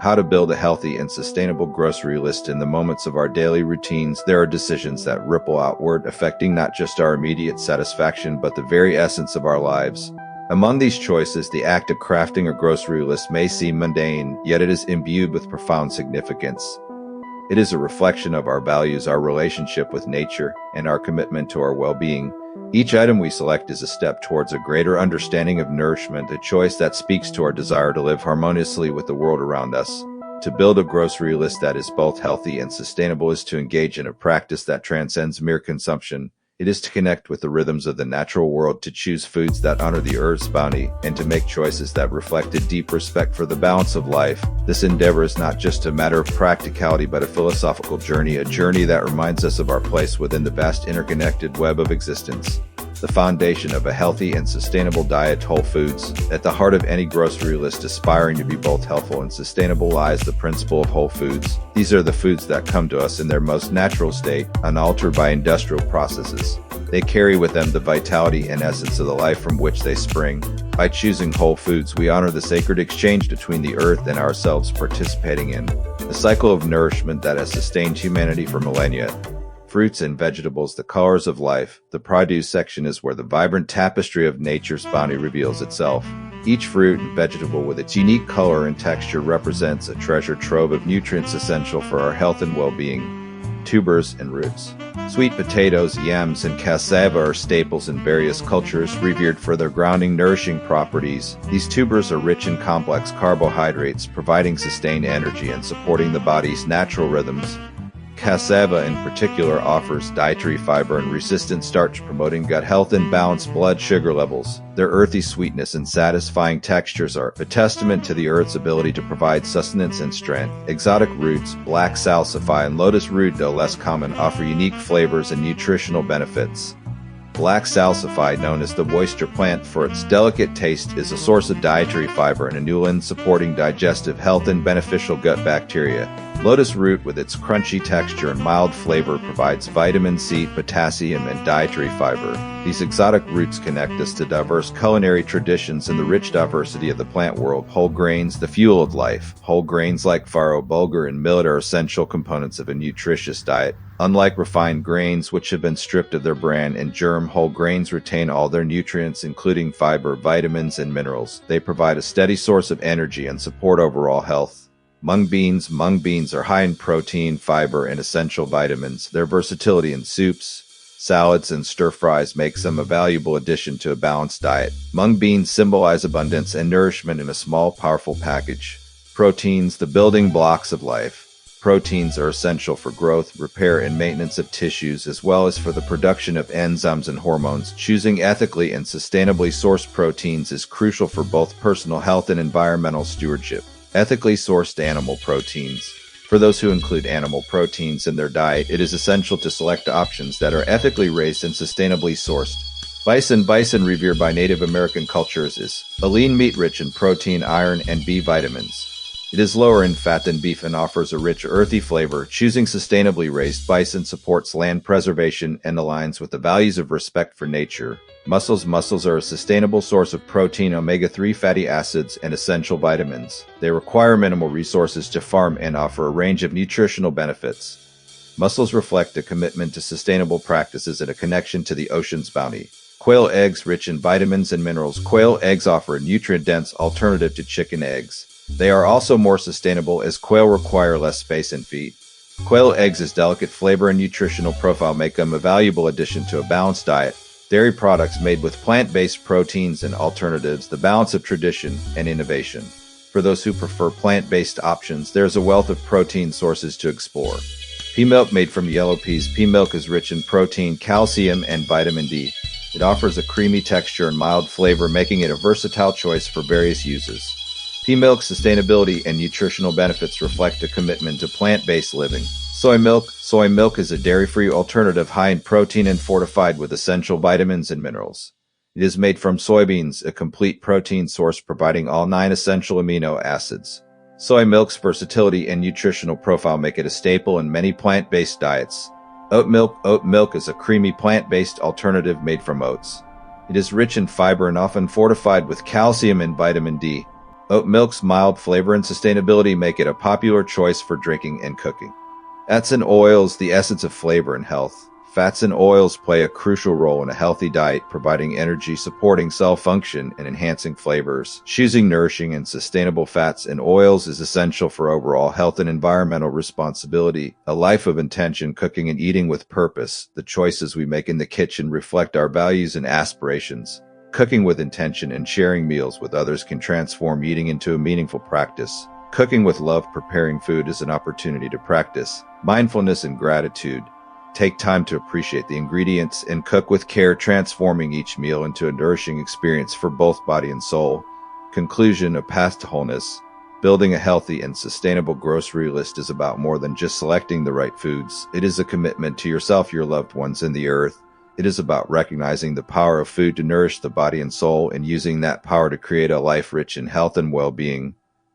How to build a healthy and sustainable grocery list. In the moments of our daily routines, there are decisions that ripple outward, affecting not just our immediate satisfaction, but the very essence of our lives. Among these choices, the act of crafting a grocery list may seem mundane, yet it is imbued with profound significance. It is a reflection of our values, our relationship with nature, and our commitment to our well-being. Each item we select is a step towards a greater understanding of nourishment, a choice that speaks to our desire to live harmoniously with the world around us. To build a grocery list that is both healthy and sustainable is to engage in a practice that transcends mere consumption. It is to connect with the rhythms of the natural world, to choose foods that honor the earth's bounty, and to make choices that reflect a deep respect for the balance of life. This endeavor is not just a matter of practicality, but a philosophical journey, a journey that reminds us of our place within the vast interconnected web of existence. The foundation of a healthy and sustainable diet. Whole foods. At the heart of any grocery list aspiring to be both healthful and sustainable lies the principle of whole foods. These are the foods that come to us in their most natural state, unaltered by industrial processes. They carry with them the vitality and essence of the life from which they spring. By choosing whole foods, we honor the sacred exchange between the earth and ourselves, participating in a cycle of nourishment that has sustained humanity for millennia. Fruits and vegetables, the colors of life. The produce section is where the vibrant tapestry of nature's bounty reveals itself. Each fruit and vegetable with its unique color and texture represents a treasure trove of nutrients essential for our health and well-being. Tubers and roots. Sweet potatoes, yams, and cassava are staples in various cultures, revered for their grounding, nourishing properties. These tubers are rich in complex carbohydrates, providing sustained energy and supporting the body's natural rhythms. Cassava in particular offers dietary fiber and resistant starch, promoting gut health and balanced blood sugar levels. Their earthy sweetness and satisfying textures are a testament to the earth's ability to provide sustenance and strength. Exotic roots, black salsify and lotus root, though less common, offer unique flavors and nutritional benefits. Black salsify, known as the oyster plant for its delicate taste, is a source of dietary fiber and inulin, supporting digestive health and beneficial gut bacteria. Lotus root, with its crunchy texture and mild flavor, provides vitamin C, potassium, and dietary fiber. These exotic roots connect us to diverse culinary traditions and the rich diversity of the plant world. Whole grains, the fuel of life. Whole grains like farro, bulgur, and millet are essential components of a nutritious diet. Unlike refined grains, which have been stripped of their bran and germ, whole grains retain all their nutrients, including fiber, vitamins, and minerals. They provide a steady source of energy and support overall health. Mung beans. Mung beans are high in protein, fiber, and essential vitamins. Their versatility in soups, salads, and stir-fries makes them a valuable addition to a balanced diet. Mung beans symbolize abundance and nourishment in a small, powerful package. Proteins, the building blocks of life. Proteins are essential for growth, repair, and maintenance of tissues, as well as for the production of enzymes and hormones. Choosing ethically and sustainably sourced proteins is crucial for both personal health and environmental stewardship. Ethically sourced animal proteins. For those who include animal proteins in their diet, it is essential to select options that are ethically raised and sustainably sourced. Bison. Bison, revered by Native American cultures, is a lean meat rich in protein, iron, and B vitamins. It is lower in fat than beef and offers a rich, earthy flavor. Choosing sustainably raised bison supports land preservation and aligns with the values of respect for nature. Mussels. Mussels are a sustainable source of protein, omega-3 fatty acids, and essential vitamins. They require minimal resources to farm and offer a range of nutritional benefits. Mussels reflect a commitment to sustainable practices and a connection to the ocean's bounty. Quail eggs, rich in vitamins and minerals. Quail eggs offer a nutrient-dense alternative to chicken eggs. They are also more sustainable as quail require less space and feed. Quail eggs' delicate flavor and nutritional profile make them a valuable addition to a balanced diet. Dairy products made with plant-based proteins and alternatives, the balance of tradition and innovation. For those who prefer plant-based options, there's a wealth of protein sources to explore. Pea milk, made from yellow peas. Pea milk is rich in protein, calcium, and vitamin D. It offers a creamy texture and mild flavor, making it a versatile choice for various uses. Pea milk's sustainability and nutritional benefits reflect a commitment to plant-based living. Soy milk. Soy milk is a dairy-free alternative high in protein and fortified with essential vitamins and minerals. It is made from soybeans, a complete protein source providing all 9 essential amino acids. Soy milk's versatility and nutritional profile make it a staple in many plant-based diets. Oat milk. Oat milk is a creamy plant-based alternative made from oats. It is rich in fiber and often fortified with calcium and vitamin D. Oat milk's mild flavor and sustainability make it a popular choice for drinking and cooking. Fats and oils, the essence of flavor and health. Fats and oils play a crucial role in a healthy diet, providing energy, supporting cell function, and enhancing flavors. Choosing nourishing and sustainable fats and oils is essential for overall health and environmental responsibility. A life of intention, cooking and eating with purpose. The choices we make in the kitchen reflect our values and aspirations. Cooking with intention and sharing meals with others can transform eating into a meaningful practice. Cooking with love, preparing food is an opportunity to practice mindfulness and gratitude. Take time to appreciate the ingredients and cook with care, transforming each meal into a nourishing experience for both body and soul. Conclusion: a path to wholeness. Building a healthy and sustainable grocery list is about more than just selecting the right foods. It is a commitment to yourself, your loved ones, and the earth. It is about recognizing the power of food to nourish the body and soul and using that power to create a life rich in health and well-being.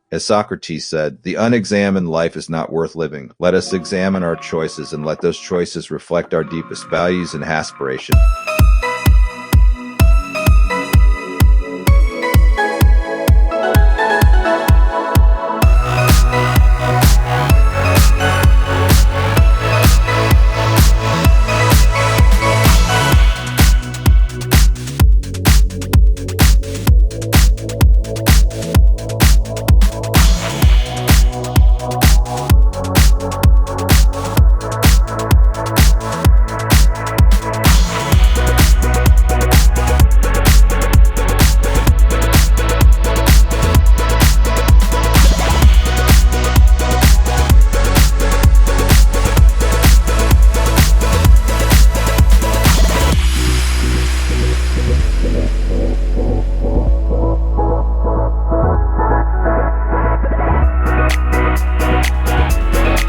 As Socrates said, the unexamined life is not worth living. Let us examine our choices and let those choices reflect our deepest values and aspirations.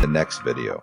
Next video.